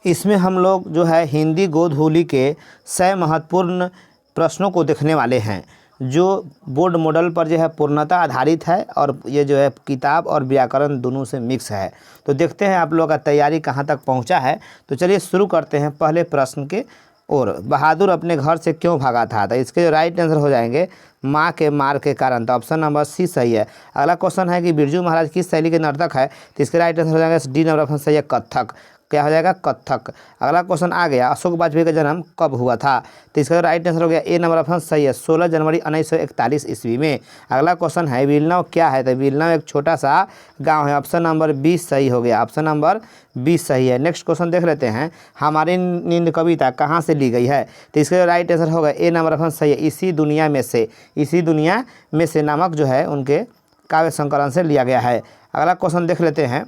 इसमें हम लोग जो है हिंदी गोधूली के 100 महत्वपूर्ण प्रश्नों को देखने वाले हैं, जो बोर्ड मॉडल पर जो है पूर्णतः आधारित है और ये जो है किताब और व्याकरण दोनों से मिक्स है। तो देखते हैं आप लोगों का तैयारी कहाँ तक पहुँचा है। तो चलिए शुरू करते हैं पहले प्रश्न के। और बहादुर अपने घर से क्यों भागा था? तो इसके जो राइट आंसर हो जाएंगे माँ के मार के कारण। तो ऑप्शन नंबर सी सही है। अगला क्वेश्चन है कि बिरजू महाराज किस शैली के नर्तक है? तो इसके राइट आंसर हो जाएगा डी नंबर ऑप्शन सही है, कथक। क्या हो जाएगा? कथक। अगला क्वेश्चन आ गया, अशोक वाजपेयी का जन्म कब हुआ था? तो इसका राइट आंसर हो गया ए नंबर ऑप्शन सही है, 16 जनवरी 1941 ईस्वी में। अगला क्वेश्चन है विलनव क्या है? तो विलनव एक छोटा सा गांव है। ऑप्शन नंबर 20 सही हो गया, ऑप्शन नंबर 20 सही है। नेक्स्ट क्वेश्चन देख लेते हैं, हमारी नींद कविता कहाँ से ली गई है? तो इसका राइट आंसर होगा ए नंबर ऑप्शन सही है, इसी दुनिया में से। इसी दुनिया में से नामक जो है उनके काव्य संकलन से लिया गया है। अगला क्वेश्चन देख लेते हैं।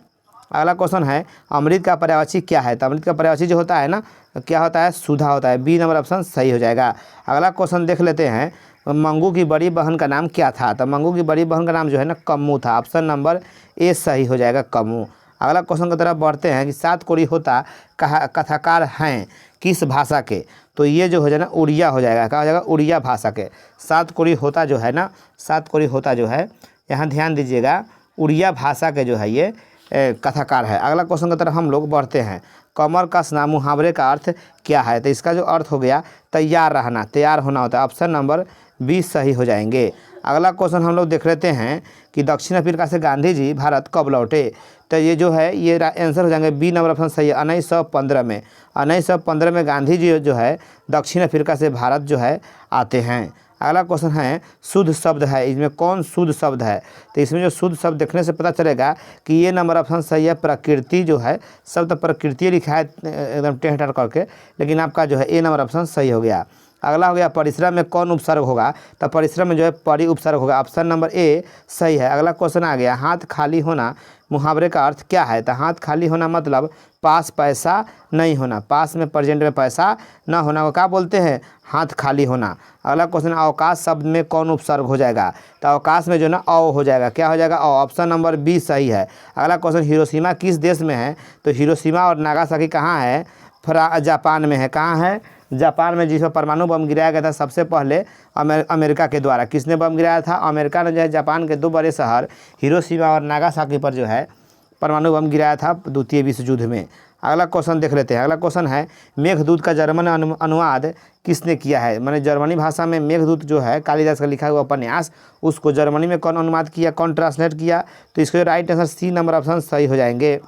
अगला क्वेश्चन है अमृत का पर्यायवाची क्या है? तो अमृत का पर्यायवाची जो होता है ना, क्या होता है? सुधा होता है। बी नंबर ऑप्शन सही हो जाएगा। अगला क्वेश्चन देख लेते हैं, मंगू की बड़ी बहन का नाम क्या था? तो मंगू की बड़ी बहन का नाम जो है ना कम्मू था। ऑप्शन नंबर ए सही हो जाएगा, कम्मू। अगला क्वेश्चन की तरफ बढ़ते हैं कि सात कोरी होता कथाकार हैं किस भाषा के? तो ये जो हो जाए ना उड़िया हो जाएगा। क्या हो जाएगा? उड़िया भाषा के। सात कोरी होता जो है ना, सात कोरी होता जो है, यहाँ ध्यान दीजिएगा, उड़िया भाषा के जो है ये कथाकार है। अगला क्वेश्चन की तरफ हम लोग बढ़ते हैं, कमर कसना मुहावरे का अर्थ क्या है? तो इसका जो अर्थ हो गया तैयार रहना, तैयार होना होता है। ऑप्शन नंबर 20 सही हो जाएंगे। अगला क्वेश्चन हम लोग देख लेते हैं कि दक्षिण अफ्रीका से गांधी जी भारत कब लौटे? तो ये जो है ये आंसर हो जाएंगे बी नंबर ऑप्शन सही है, 1915 में। 1915 में गांधी जी जो है दक्षिण अफ्रीका से भारत जो है आते हैं। अगला क्वेश्चन है शुद्ध शब्द है, इसमें कौन शुद्ध शब्द है? तो इसमें जो शुद्ध शब्द देखने से पता चलेगा कि ये नंबर ऑप्शन सही है, प्रकृति जो है शब्द प्रकृति लिखा है एकदम टेढ़ टेढ़ करके, लेकिन आपका जो है ए नंबर ऑप्शन सही हो गया। अगला हो गया परिश्रम में कौन उपसर्ग होगा? तो परिश्रम में जो है परि उपसर्ग होगा। ऑप्शन नंबर ए सही है। अगला क्वेश्चन आ गया, हाथ खाली होना मुहावरे का अर्थ क्या है? तो हाथ खाली होना मतलब पास पैसा नहीं होना, पास में प्रेजेंट में पैसा ना होना को क्या बोलते हैं? हाथ खाली होना। अगला क्वेश्चन, अवकाश शब्द में कौन उपसर्ग हो जाएगा? तो अवकाश में जो ना अव हो जाएगा। क्या हो जाएगा? अव। ऑप्शन नंबर बी सही है। अगला क्वेश्चन, हिरोशिमा किस देश में है? तो हिरोशिमा और नागासाकी कहाँ है? जापान में है। कहाँ है? जापान में, जिस पर परमाणु बम गिराया गया था सबसे पहले अमेरिका के द्वारा। किसने बम गिराया था? अमेरिका ने जो है जापान के 2 बड़े शहर हिरोशिमा और नागासाकी पर जो है परमाणु बम गिराया था द्वितीय विश्व युद्ध में। अगला क्वेश्चन देख लेते हैं। अगला क्वेश्चन है मेघदूत का जर्मन अनुवाद किसने किया है? मैंने जर्मनी भाषा में मेघदूत जो है कालिदास का लिखा हुआ उपन्यास, उसको जर्मनी में कौन अनुवाद किया, कौन ट्रांसलेट किया? तो इसके right answer C number option सही हो जाएंगे,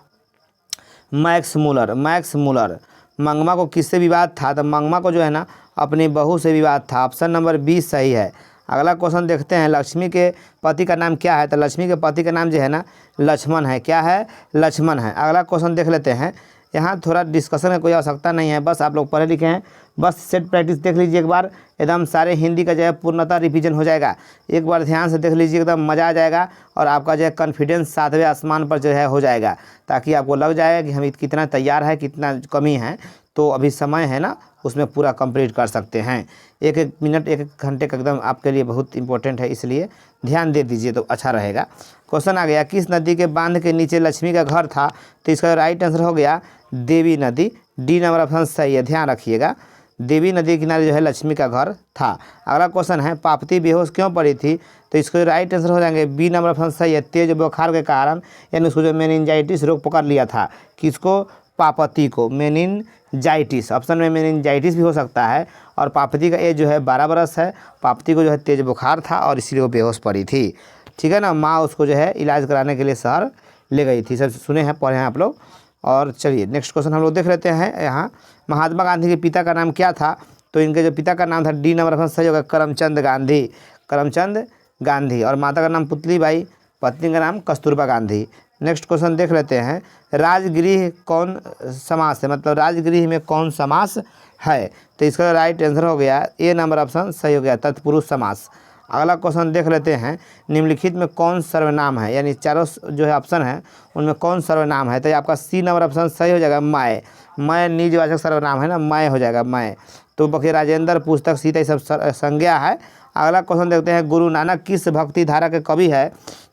मैक्स मूलर। Max Muller. मंगमा को किससे विवाद था? तो मंगमा को जो है ना अपनी बहू से विवाद था। ऑप्शन नंबर 20 सही है। अगला क्वेश्चन देखते हैं, लक्ष्मी के पति का नाम क्या है? तो लक्ष्मी के पति का नाम जो है ना लक्ष्मण है। क्या है? लक्ष्मण है। अगला क्वेश्चन देख लेते हैं, यहाँ थोड़ा डिस्कशन की कोई आवश्यकता नहीं है, बस आप लोग पढ़े लिखे हैं, बस सेट प्रैक्टिस देख लीजिए एक बार, एकदम सारे हिंदी का जो है पूर्णतः रिवीजन हो जाएगा। एक बार ध्यान से देख लीजिए, एकदम मज़ा आ जाएगा और आपका जो है कॉन्फिडेंस 7वें आसमान पर जो है हो जाएगा, ताकि आपको लग जाएगा कि हम कितना तैयार है, कितना कमी है। तो अभी समय है ना, उसमें पूरा कंप्लीट कर सकते हैं। एक एक मिनट, एक एक घंटे का एकदम आपके लिए बहुत इंपॉर्टेंट है, इसलिए ध्यान दे दीजिए तो अच्छा रहेगा। क्वेश्चन आ गया, किस नदी के बांध के नीचे लक्ष्मी का घर था? तो इसका राइट आंसर हो गया देवी नदी। डी नंबर ऑप्शन सही है, ध्यान रखिएगा, देवी नदी के किनारे जो है लक्ष्मी का घर था। अगला क्वेश्चन है, पापती बेहोश क्यों पड़ी थी? तो इसको राइट आंसर हो जाएंगे बी नंबर ऑप्शन सही है, तेज बुखार के कारण, यानी उसको जो मेनिंजाइटिस रोग पकड़ लिया था। किसको? पापती को, मेनिंजाइटिस। ऑप्शन में मेनिंजाइटिस भी हो सकता है। और पापती का एज जो है 12 बरस है। पापती को जो है तेज बुखार था और इसीलिए वो बेहोश पड़ी थी। ठीक है ना, माँ उसको जो है इलाज कराने के लिए शहर ले गई थी। सब सुने हैं, पढ़े हैं आप लोग। और चलिए नेक्स्ट क्वेश्चन हम लोग देख लेते हैं। यहाँ महात्मा गांधी के पिता का नाम क्या था? तो इनके जो पिता का नाम था, डी नंबर ऑप्शन सही होगा, करमचंद गांधी। करमचंद गांधी। और माता का नाम पुतलीबाई, पत्नी का नाम कस्तूरबा गांधी। नेक्स्ट क्वेश्चन देख लेते हैं, राजगृह कौन समास है? मतलब राजगृह में कौन समास है? तो इसका राइट आंसर हो गया ए नंबर ऑप्शन सही हो गया, तत्पुरुष समास। अगला क्वेश्चन देख लेते हैं, निम्नलिखित में कौन सर्वनाम है? यानी चारों जो है ऑप्शन है उनमें कौन सर्वनाम है? तो आपका सी नंबर ऑप्शन सही हो जाएगा, मैं। मैं निजवाचक सर्वनाम है ना, मैं हो जाएगा, मैं। तो बाकी राजेंद्र, पुस्तक, सीता, ये सब संज्ञा है। अगला क्वेश्चन देखते हैं, गुरु नानक किस भक्ति धारा के कवि है?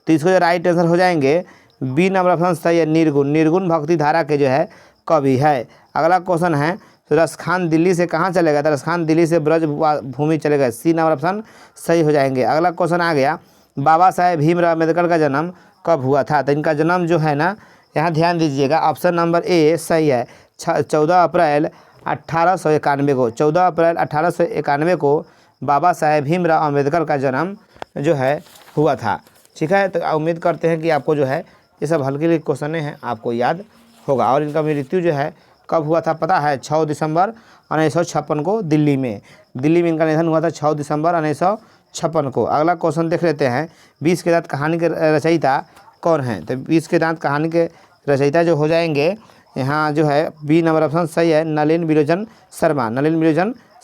तो इसको जो राइट आंसर हो जाएंगे बी नंबर ऑप्शन सही है, निर्गुण। निर्गुण भक्ति धारा के जो है कवि है। अगला क्वेश्चन है रसखान दिल्ली से कहाँ चलेगा, तो रसखान दिल्ली से ब्रज भूमि चलेगा। सी नंबर ऑप्शन सही हो जाएंगे। अगला क्वेश्चन आ गया बाबा साहेब भीमराव अम्बेडकर का जन्म कब हुआ था, तो इनका जन्म जो है ना यहाँ ध्यान दीजिएगा, ऑप्शन नंबर ए सही है 14 अप्रैल 1891 को, 14 अप्रैल 1891 को बाबा साहेब भीमराव अम्बेडकर का जन्म जो है हुआ था। ठीक है, तो उम्मीद करते हैं कि आपको जो है ये सब हल्के हल्के क्वेश्चन हैं आपको याद होगा। और इनका मृत्यु जो है कब हुआ था पता है, 6 दिसंबर 1956 को दिल्ली में इनका निधन हुआ था 6 दिसंबर 1956 को। अगला क्वेश्चन देख लेते हैं 20 के दांत कहानी के रचयिता कौन हैं, तो 20 के दांत कहानी के रचयिता जो हो जाएंगे यहाँ जो है बी नंबर ऑप्शन सही है Nalin विलोचन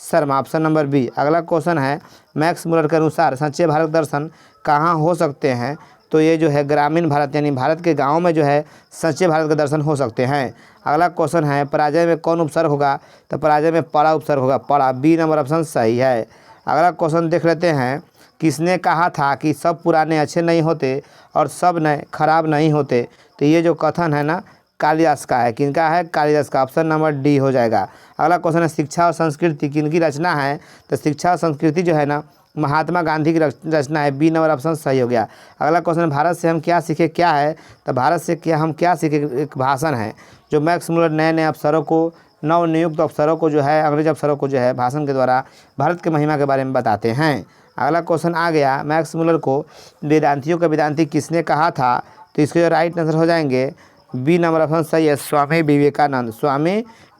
Sharma, option number B. अगला क्वेश्चन है मैक्स मुलर के अनुसार सच्चे भारत दर्शन कहाँ हो सकते हैं, तो ये जो है ग्रामीण भारत यानी भारत के गाँव में जो है सच्चे भारत के दर्शन हो सकते हैं। अगला क्वेश्चन है पराजय में कौन उपसर्ग होगा, तो पराजय में पड़ा उपसर्ग होगा, पड़ा, बी नंबर ऑप्शन सही है। अगला क्वेश्चन देख लेते हैं किसने कहा था कि सब पुराने अच्छे नहीं होते और सब नए खराब नहीं होते, तो ये जो कथन है ना कालिदास का है, किनका है, कालिदास का, ऑप्शन नंबर डी हो जाएगा। अगला क्वेश्चन है शिक्षा और संस्कृति किनकी रचना है, तो शिक्षा और संस्कृति जो है ना महात्मा गांधी की रचना है, बी नंबर ऑप्शन सही हो गया। अगला क्वेश्चन भारत से हम क्या सीखे क्या है, तो भारत से क्या हम क्या सीखे एक भाषण है जो मैक्स मुलर नए नए अफसरों को नवनियुक्त अफसरों को जो है अंग्रेज अफसरों को जो है भाषण के द्वारा भारत के महिमा के बारे में बताते हैं। अगला क्वेश्चन आ गया मैक्स मुलर को वेदांतियों का वेदांती किसने कहा था, तो इसके जो राइट आंसर हो जाएंगे बी नंबर ऑप्शन सही है स्वामी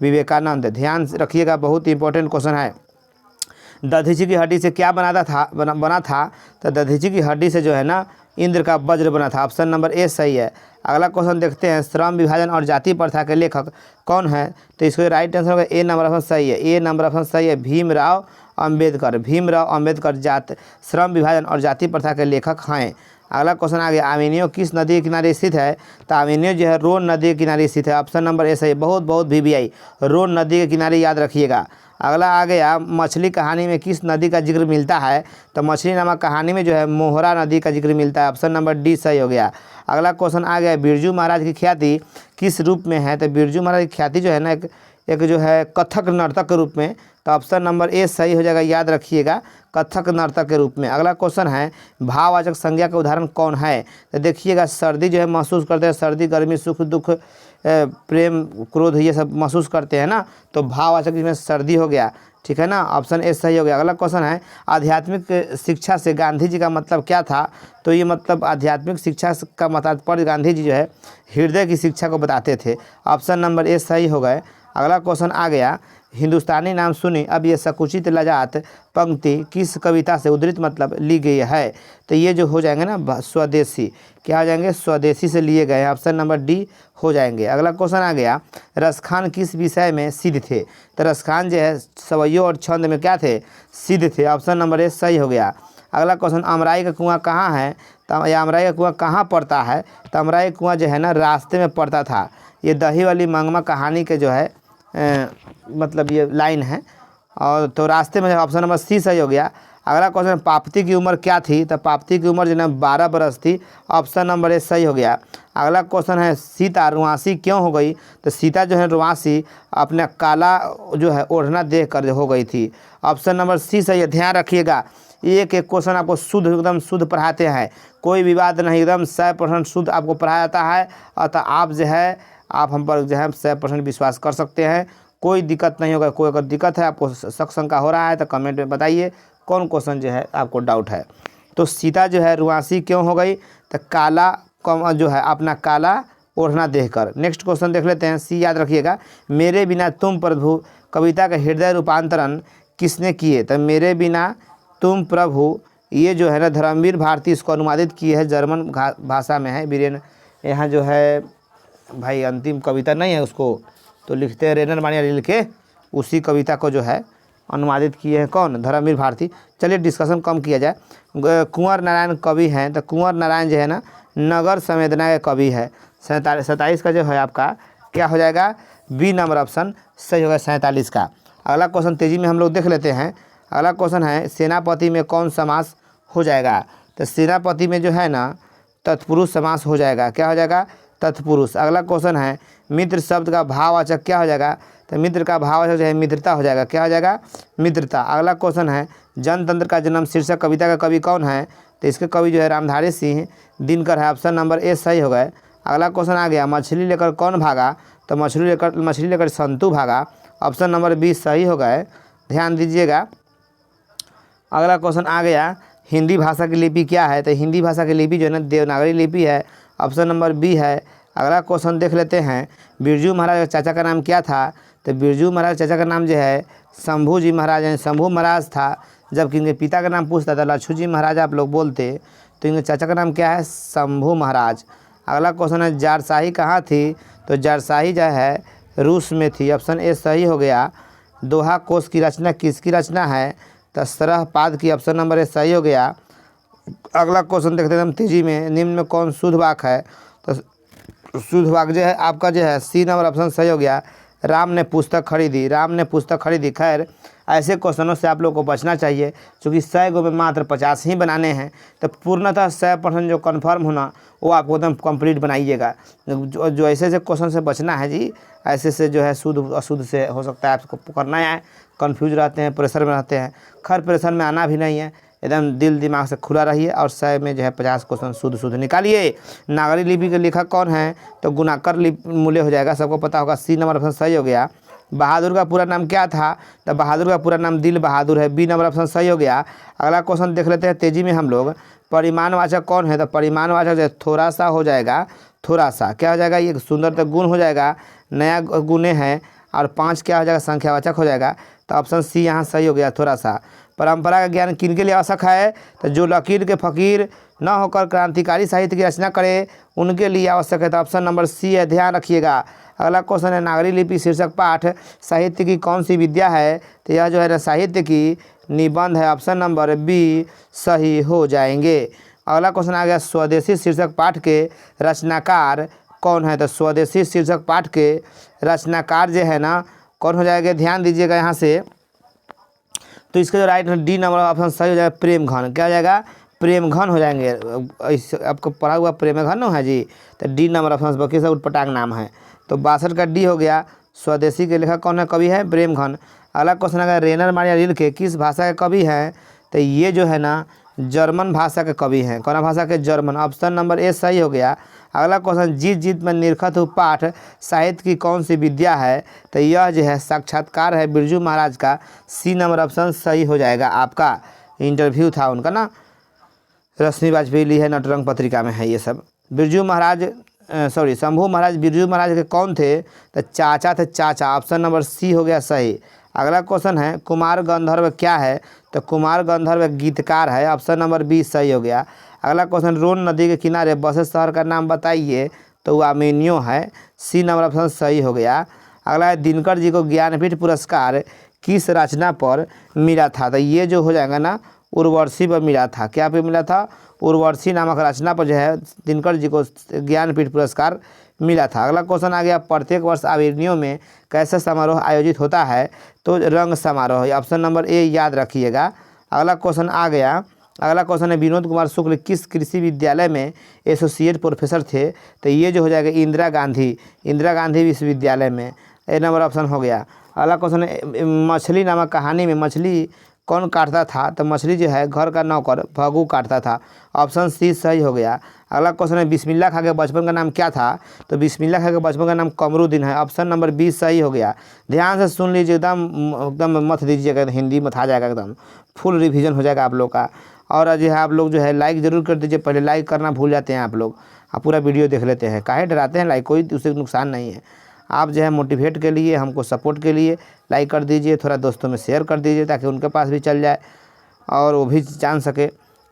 विवेकानंद। ध्यान रखिएगा बहुत इंपॉर्टेंट क्वेश्चन है। दधीची की हड्डी से क्या बना था, तो दधीची की हड्डी से जो है ना इंद्र का वज्र बना था, ऑप्शन नंबर ए सही है। अगला क्वेश्चन देखते हैं श्रम विभाजन और जाति प्रथा के लेखक कौन है, तो इसको राइट आंसर होगा ए नंबर ऑप्शन सही है, ए नंबर ऑप्शन सही है भीमराव अम्बेडकर श्रम विभाजन और जाति प्रथा के लेखक हैं। अगला क्वेश्चन आ गया आर्मेनिया किस नदी के किनारे स्थित है, तो आर्मेनिया जो है रोन नदी के किनारे स्थित है, ऑप्शन नंबर ए सही है। बहुत VVI रोन नदी के किनारे याद रखिएगा। अगला आ गया मछली कहानी में किस नदी का जिक्र मिलता है, तो मछली नामक कहानी में जो है मोहरा नदी का जिक्र मिलता है, ऑप्शन नंबर डी सही हो गया। अगला क्वेश्चन आ गया बिरजू महाराज की ख्याति किस रूप में है, तो बिरजू महाराज की ख्याति जो है ना एक जो है कथक नर्तक के रूप में, तो ऑप्शन नंबर ए सही हो जाएगा, याद रखिएगा कथक नर्तक के रूप में। अगला क्वेश्चन है भाववाचक संज्ञा का उदाहरण कौन है, तो देखिएगा सर्दी जो है महसूस करते हैं, सर्दी गर्मी सुख दुख प्रेम क्रोध ये सब महसूस करते हैं ना, तो भाववाचक इसमें सर्दी हो गया, ठीक है ना, ऑप्शन ए सही हो गया। अगला क्वेश्चन है आध्यात्मिक शिक्षा से गांधी जी का मतलब क्या था, तो ये मतलब आध्यात्मिक शिक्षा का तात्पर्य गांधी जी जो है हृदय की शिक्षा को बताते थे, ऑप्शन नंबर ए सही हो गए। अगला क्वेश्चन आ गया हिंदुस्तानी नाम सुनी अब ये सकुचित लजात पंक्ति किस कविता से उद्धृत मतलब ली गई है, तो ये जो हो जाएंगे ना स्वदेशी, क्या हो जाएंगे स्वदेशी से लिए गए हैं, ऑप्शन नंबर डी हो जाएंगे। अगला क्वेश्चन आ गया रसखान किस विषय में सिद्ध थे, तो रसखान जो है सवैयों और छंद में क्या थे सिद्ध थे, ऑप्शन नंबर ए सही हो गया। अगला क्वेश्चन अमराई का कुआं कहाँ है, तो या अमराई का कुआं कहाँ पड़ता है, तो अमराई का कुआं जो है ना रास्ते में पड़ता था, ये दही वाली मंगमा कहानी के जो है मतलब ये लाइन है, और तो रास्ते में ऑप्शन नंबर सी सही हो गया। अगला क्वेश्चन पापती की उम्र क्या थी, तो पापती की उम्र जो है 12 बरस थी, ऑप्शन नंबर ए सही हो गया। अगला क्वेश्चन है सीता रुआसी क्यों हो गई, तो सीता जो है रुआसी अपना काला जो है ओढ़ना देख कर हो गई थी, ऑप्शन नंबर सी सही है। ध्यान रखिएगा एक क्वेश्चन आपको शुद्ध एकदम शुद्ध पढ़ाते हैं, कोई विवाद नहीं, एकदम 100% शुद्ध आपको पढ़ाया जाता है, अतः आप जो है आप हम पर जो है 100% विश्वास कर सकते हैं, कोई दिक्कत नहीं होगा। कोई अगर दिक्कत है आपको शक शंका हो रहा है तो कमेंट में बताइए कौन क्वेश्चन जो है आपको डाउट है। तो सीता जो है रुआसी क्यों हो गई, तो काला जो है अपना काला ओढ़ना देखकर। नेक्स्ट क्वेश्चन देख लेते हैं, सी याद रखिएगा मेरे बिना तुम प्रभु कविता का हृदय रूपांतरण किसने किए, तो मेरे बिना तुम प्रभु ये जो है ना धर्मवीर भारती इसको अनुवादित किए है, जर्मन भाषा में है। बीरेन यहाँ जो है भाई अंतिम कविता नहीं है उसको तो लिखते हैं रेनर मानिया लिख के, उसी कविता को जो है अनुवादित किए हैं कौन, धर्मवीर भारती। चलिए डिस्कशन कम किया जाए। कुंवर नारायण कवि हैं, तो कुंवर नारायण जो है ना नगर संवेदना के कवि है। 27 का जो है आपका क्या हो जाएगा, बी नंबर ऑप्शन सही होगा 47 का। अगला क्वेश्चन तेज़ी में हम लोग देख लेते हैं। अगला क्वेश्चन है सेनापति में कौन समास हो जाएगा, तो सेनापति में जो है ना तत्पुरुष समास हो जाएगा, क्या हो जाएगा तत्पुरुष। अगला क्वेश्चन है मित्र शब्द का भाववाचक क्या हो जाएगा, तो मित्र का भाववाचक जो है मित्रता हो जाएगा। क्या हो जाएगा, मित्रता। अगला क्वेश्चन है जनतंत्र का जन्म शीर्षक कविता का कवि कौन है, तो इसके कवि जो है रामधारी सिंह दिनकर है। ऑप्शन नंबर ए सही हो गए। अगला क्वेश्चन आ गया मछली लेकर कौन भागा, तो मछली लेकर संतू भागा। ऑप्शन नंबर बी सही हो गए, ध्यान दीजिएगा। अगला क्वेश्चन आ गया हिंदी भाषा की लिपि क्या है, तो हिंदी भाषा की लिपि जो है ना देवनागरी लिपि है। ऑप्शन नंबर बी है। अगला क्वेश्चन देख लेते हैं बिरजू महाराज के चाचा का नाम क्या था, तो बिरजू महाराज चाचा का नाम जो है शंभू जी महाराज यानी शंभू महाराज था। जबकि इनके पिता का नाम पूछता था लच्छू जी महाराज आप लोग बोलते, तो इनके चाचा का नाम क्या है, शंभू महाराज। अगला क्वेश्चन है जारशाही कहाँ थी, तो जारशाही जो है रूस में थी। ऑप्शन ए सही हो गया। दोहा कोश की रचना किसकी रचना है, तो सरहपाद की। ऑप्शन नंबर ए सही हो गया। अगला क्वेश्चन देखते हैं हम तेजी में, निम्न में कौन शुद्ध वाक्य है, तो शुद्ध वाक्य जो है आपका जो है सी नंबर ऑप्शन सही हो गया। राम ने पुस्तक खरीदी, राम ने पुस्तक खरीदी। खैर ऐसे क्वेश्चनों से आप लोग को बचना चाहिए, क्योंकि 100 गो में मात्र 50 ही बनाने हैं। तो पूर्णतः 100% जो कन्फर्म होना वो आपको एकदम कंप्लीट बनाइएगा। जो ऐसे ऐसे क्वेश्चन से बचना है जी, ऐसे से जो है शुद्ध अशुद्ध से हो सकता है आपको करना है, कन्फ्यूज रहते हैं, प्रेशर में रहते हैं। खैर प्रेशर में आना भी नहीं है, एकदम दिल दिमाग से खुला रहिए और 100 में जो है 50 क्वेश्चन शुद्ध निकालिए। नागरी लिपि के लेखक कौन है, तो गुणाकर मूल्य हो जाएगा, सबको पता होगा, सी नंबर ऑप्शन सही हो गया। बहादुर का पूरा नाम क्या था, तो बहादुर का पूरा नाम दिल बहादुर है, बी नंबर ऑप्शन सही हो गया। अगला क्वेश्चन देख लेते हैं तेजी में हम लोग, परिमाणवाचक कौन है, तो परिमाणवाचक जो थोड़ा सा हो जाएगा, थोड़ा सा क्या हो जाएगा, ये सुंदरता गुण हो जाएगा, नया गुणे है, और 5 क्या हो जाएगा, संख्यावाचक हो जाएगा। तो ऑप्शन सी यहाँ सही हो गया, थोड़ा सा। परंपरा का ज्ञान किन के लिए आवश्यक है, तो जो लकीर के फकीर न होकर क्रांतिकारी साहित्य की रचना करे उनके लिए आवश्यक है। तो ऑप्शन नंबर सी है, ध्यान रखिएगा। अगला क्वेश्चन है नागरी लिपि शीर्षक पाठ साहित्य की कौन सी विद्या है, तो यह जो है ना साहित्य की निबंध है। ऑप्शन नंबर बी सही हो जाएंगे। अगला क्वेश्चन आ गया स्वदेशी शीर्षक पाठ के रचनाकार कौन है, तो स्वदेशी शीर्षक पाठ के रचनाकार जो है ना कौन हो जाएगा, ध्यान दीजिएगा यहाँ से। तो इसका जो राइट डी नंबर ऑप्शन सही हो जाएगा, प्रेमघन। क्या हो जाएगा, प्रेमघन हो जाएंगे। आपको पढ़ा हुआ प्रेमघन है जी, तो डी नंबर ऑप्शन बाकी सब उटपटांग नाम है, तो 62 का डी हो गया। स्वदेशी के लेखक कौन है, कवि है प्रेमघन। अगला क्वेश्चन अगर रेनर मारिया रिल्के किस भाषा के कवि हैं, तो ये जो है ना जर्मन भाषा के कवि हैं। कौन भाषा के, जर्मन। ऑप्शन नंबर ए सही हो गया। अगला क्वेश्चन जीत जीत में निरखत हुआ पाठ साहित्य की कौन सी विद्या है, तो यह जो है साक्षात्कार है बिरजू महाराज का, सी नंबर ऑप्शन सही हो जाएगा। आपका इंटरव्यू था उनका ना, रश्मि वाजपेयी ली है, नटरंग पत्रिका में है ये सब। बिरजू महाराज शंभू महाराज बिरजू महाराज के कौन थे, तो चाचा थे, चाचा। ऑप्शन नंबर सी हो गया सही। अगला क्वेश्चन है कुमार गंधर्व क्या है, तो कुमार गंधर्व गीतकार है। ऑप्शन नंबर बी सही हो गया। अगला क्वेश्चन रोन नदी के किनारे बसे शहर का नाम बताइए, तो वो आर्मेनियो है, सी नंबर ऑप्शन सही हो गया। अगला है दिनकर जी को ज्ञानपीठ पुरस्कार किस रचना पर मिला था, तो ये जो हो जाएगा ना उर्वशी पर मिला था। क्या पे मिला था, उर्वशी नामक रचना पर जो है दिनकर जी को ज्ञानपीठ पुरस्कार मिला था। अगला क्वेश्चन आ गया प्रत्येक वर्ष आर्मेनियो में कैसा समारोह आयोजित होता है, तो रंग समारोह। ऑप्शन नंबर ए याद रखिएगा। अगला क्वेश्चन आ गया, अगला क्वेश्चन है विनोद कुमार शुक्ल किस कृषि विद्यालय में एसोसिएट प्रोफेसर थे, तो ये जो हो जाएगा इंदिरा गांधी विश्वविद्यालय में, ए नंबर ऑप्शन हो गया। अगला क्वेश्चन है मछली नामक कहानी में मछली कौन काटता था, तो मछली जो है घर का नौकर भगू काटता था। ऑप्शन सी सही हो गया। अगला क्वेश्चन है बिस्मिल्लाह खां के बचपन का नाम क्या था, तो बिस्मिल्लाह खां के बचपन का नाम कमरुद्दीन है। ऑप्शन नंबर बी सही हो गया। ध्यान से सुन लीजिए, एकदम मत दीजिएगा, हिंदी मत आ जाएगा, एकदम फुल रिवीजन हो जाएगा आप लोग का। और जो है आप लोग जो है लाइक ज़रूर कर दीजिए, पहले लाइक करना भूल जाते हैं आप लोग। आप पूरा वीडियो देख लेते हैं, काहे डराते हैं, लाइक कोई उससे नुकसान नहीं है। आप जो है मोटिवेट के लिए, हमको सपोर्ट के लिए लाइक कर दीजिए, थोड़ा दोस्तों में शेयर कर दीजिए ताकि उनके पास भी चल जाए और वो भी जान सके।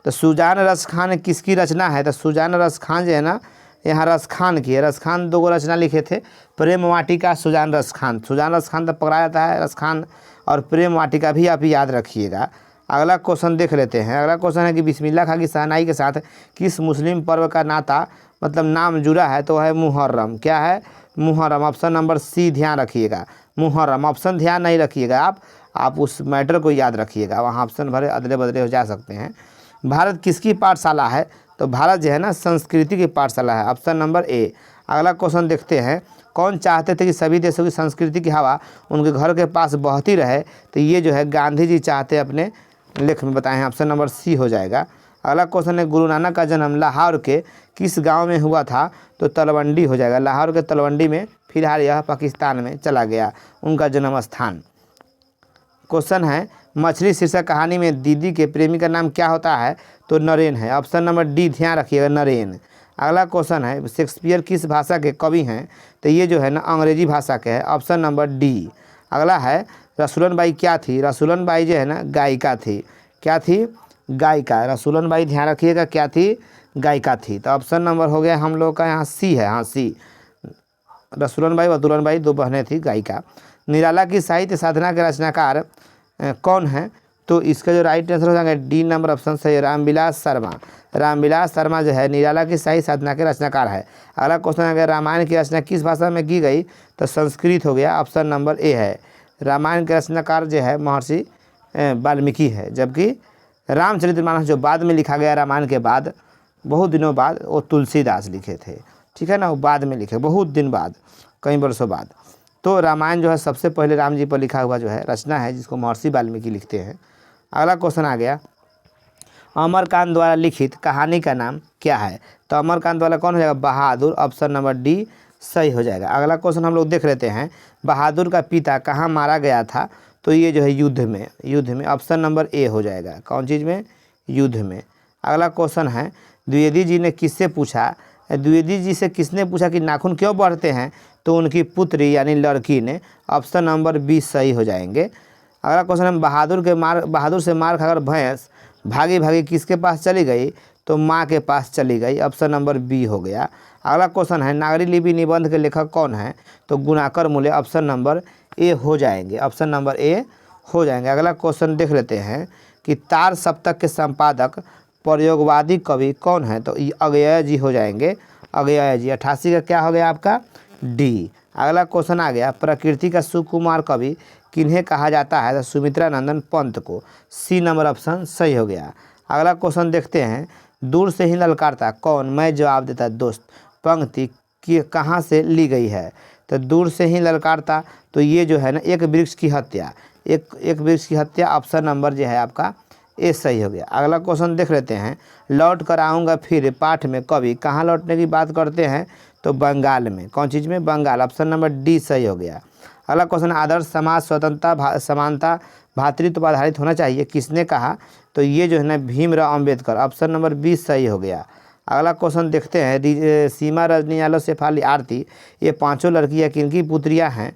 तो सुजान रस खान किसकी रचना है, तो सुजान रस खान जो है ना यहाँ रस खान की है। रस खान 2 रचना लिखे थे, प्रेम वाटिका सुजान रस खान। सुजान रस खान तो पकड़ा जाता है, रस खान और प्रेम वाटिका भी आप याद रखिएगा। अगला क्वेश्चन देख लेते हैं। अगला क्वेश्चन है कि बिस्मिल्लाह खां की शहनाई के साथ किस मुस्लिम पर्व का नाता मतलब नाम जुड़ा है, तो है मुहर्रम। क्या है, मुहर्रम। ऑप्शन नंबर सी ध्यान रखिएगा, मुहर्रम। ऑप्शन ध्यान नहीं रखिएगा आप उस मैटर को याद रखिएगा, वहाँ ऑप्शन भरे अदले बदले हो जा सकते हैं। भारत किसकी पाठशाला है, तो भारत जो है ना संस्कृति की पाठशाला है। Option number A. अगला क्वेश्चन देखते हैं, कौन चाहते थे कि सभी देशों की संस्कृति की हवा उनके घर के पास बहती रहे? तो ये जो है गांधी जी चाहते अपने लेख में बताए हैं, ऑप्शन नंबर सी हो जाएगा। अगला क्वेश्चन है, गुरु नानक का जन्म लाहौर के किस गांव में हुआ था? तो तलवंडी हो जाएगा, लाहौर के तलवंडी में, फिलहाल यह पाकिस्तान में चला गया उनका जन्म स्थान। क्वेश्चन है, मछली शीर्षक कहानी में दीदी के प्रेमी का नाम क्या होता है? तो नरेन है, ऑप्शन नंबर डी ध्यान रखिएगा, नरेन। अगला क्वेश्चन है, शेक्सपियर किस भाषा के कवि हैं? तो ये जो है ना अंग्रेजी भाषा के है, ऑप्शन नंबर डी। अगला है, रसूलन बाई क्या थी? रसूलन बाई जो है ना गायिका थी। क्या थी? गायिका। रसूलन बाई ध्यान रखिएगा क्या थी? गायिका थी। तो ऑप्शन नंबर हो गया हम लोग का यहाँ सी है, हाँ सी। रसूलन बाई बतूलन बाई दो बहनें थी, गायिका। निराला की साहित्य साधना के रचनाकार कौन है? तो इसका जो राइट आंसर हो जाएगा डी नंबर ऑप्शन सही है, रामविलास शर्मा। रामविलास शर्मा जो है निराला की साहित्य साधना के रचनाकार है। अगला क्वेश्चन है, रामायण की रचना किस भाषा में की गई? तो संस्कृत हो गया, ऑप्शन नंबर ए है। रामायण के रचनाकार जो है महर्षि वाल्मीकि है, जबकि रामचरितमानस जो बाद में लिखा गया रामायण के बाद बहुत दिनों बाद, वो तुलसीदास लिखे थे, ठीक है ना, वो बाद में लिखे बहुत दिन बाद, कई वर्षों बाद। तो रामायण जो है सबसे पहले राम जी पर लिखा हुआ जो है रचना है, जिसको महर्षि वाल्मीकि लिखते हैं। अगला क्वेश्चन आ गया, अमरकांत द्वारा लिखित कहानी का नाम क्या है? तो अमरकांत वाला कौन हो जाएगा? बहादुर, ऑप्शन नंबर डी सही हो जाएगा। अगला क्वेश्चन हम लोग देख लेते हैं, बहादुर का पिता कहाँ मारा गया था? तो ये जो है युद्ध में, ऑप्शन नंबर ए हो जाएगा। कौन चीज़ में? युद्ध में। अगला क्वेश्चन है, द्विवेदी जी ने किससे पूछा? द्विवेदी जी से किसने पूछा कि नाखून क्यों बढ़ते हैं? तो उनकी पुत्री यानी लड़की ने, ऑप्शन नंबर बी सही हो जाएंगे। अगला क्वेश्चन है, बहादुर से मार खाकर भैंस भागी भागी किसके पास चली गई? तो माँ के पास चली गई, ऑप्शन नंबर बी हो गया। अगला क्वेश्चन है, नागरी लिपि निबंध के लेखक कौन है? तो गुणाकर मूल्य, ऑप्शन नंबर ए हो जाएंगे, ऑप्शन नंबर ए हो जाएंगे। अगला क्वेश्चन देख लेते हैं कि तार सप्तक के संपादक प्रयोगवादी कवि कौन है? तो अगयय जी हो जाएंगे, अगयय जी। 88 का क्या हो गया आपका? डी। अगला क्वेश्चन आ गया, प्रकृति का सुकुमार कवि किन्हें कहा जाता है? तो सुमित्रा नंदन पंत को, सी नंबर ऑप्शन सही हो गया। अगला क्वेश्चन देखते हैं, दूर से ही ललकारता कौन? मैं जवाब देता दोस्त, पंक्ति की कहाँ से ली गई है? तो दूर से ही ललकारता, तो ये जो है ना एक वृक्ष की हत्या, एक वृक्ष की हत्या, ऑप्शन नंबर जो है आपका ए सही हो गया। अगला क्वेश्चन देख लेते हैं, लौट कर आऊँगा फिर पाठ में कवि कहाँ लौटने की बात करते हैं? तो बंगाल में। कौन चीज़ में? बंगाल, ऑप्शन नंबर डी सही हो गया। अगला क्वेश्चन, आदर्श समाज स्वतंत्रता समानता भातृत्व पर आधारित होना चाहिए, किसने कहा? तो ये जो है ना भीमराव अम्बेडकर, ऑप्शन नंबर 20 सही हो गया। अगला क्वेश्चन देखते हैं, सीमा रजनी यादव शेफाली आरती ये पांचों लड़कियां किनकी पुत्रियां हैं?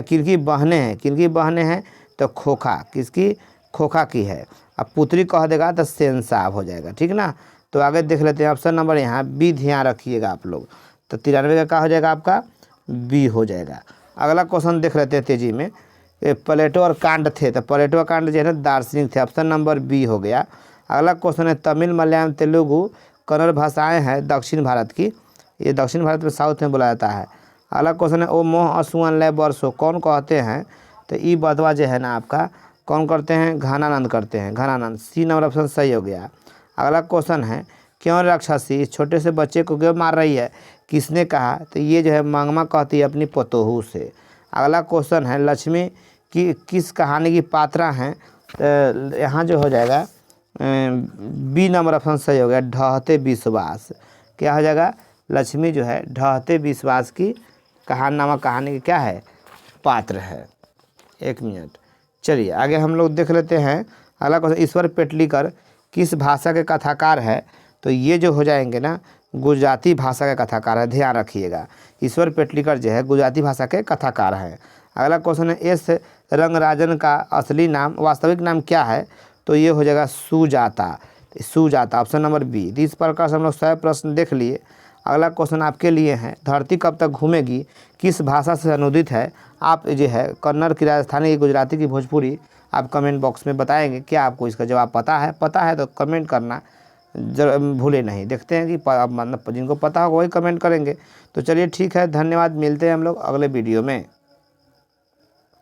किनकी बहनें हैं? तो खोखा, किसकी? खोखा की है। अब पुत्री कह देगा तो सेंसाब हो जाएगा, ठीक ना। तो आगे देख लेते हैं, ऑप्शन नंबर यहाँ बी ध्यान रखिएगा आप लोग। तो 93 का क्या हो जाएगा आपका? बी हो जाएगा। अगला क्वेश्चन देख लेते हैं तेजी में, प्लेटो और कांट थे, तो प्लेटो और कांट जो है ना दार्शनिक थे, ऑप्शन नंबर बी हो गया। अगला क्वेश्चन है, तमिल मलयालम तेलुगु कन्नड़ भाषाएं हैं दक्षिण भारत की, ये दक्षिण भारत में साउथ में बोला जाता है। अगला क्वेश्चन है, ओ मोह असुअन लय बरसो कौन कहते हैं? तो ई बदवा जो है ना आपका कौन करते हैं? घनानंद करते हैं, घनानंद, सी नंबर ऑप्शन सही हो गया। अगला क्वेश्चन है, क्यों राक्षसी इस छोटे से बच्चे को क्यों मार रही है, किसने कहा? तो ये जो है मंगमा कहती है अपनी पतोहू से। अगला क्वेश्चन है, लक्ष्मी की किस कहानी की पात्रा हैं? यहाँ जो हो जाएगा बी नंबर ऑप्शन सही हो गया, ढहते विश्वास। क्या हो जाएगा? लक्ष्मी जो है ढहते विश्वास की कहानी की क्या है? पात्र है। एक मिनट, चलिए आगे हम लोग देख लेते हैं। अगला क्वेश्चन, ईश्वर पेटलीकर किस भाषा के कथाकार है? तो ये जो हो जाएंगे ना गुजराती भाषा के कथाकार है, ध्यान रखिएगा। ईश्वर पेटलीकर जो है गुजराती भाषा के कथाकार हैं। अगला क्वेश्चन है, एस रंगराजन का असली नाम वास्तविक नाम क्या है? तो ये हो जाएगा सुजाता, ऑप्शन नंबर बी। इस प्रकार से हम लोग 100 प्रश्न देख लिए। अगला क्वेश्चन आपके लिए है, धरती कब तक घूमेगी किस भाषा से अनुदित है? आप जो है कन्नड़ की, राजस्थानी की, गुजराती की, भोजपुरी आप कमेंट बॉक्स में बताएंगे। क्या आपको इसका जवाब पता है तो कमेंट करना भूले नहीं। देखते हैं कि मतलब जिनको पता होगा वही कमेंट करेंगे। तो चलिए ठीक है, धन्यवाद, मिलते हैं हम लोग अगले वीडियो में।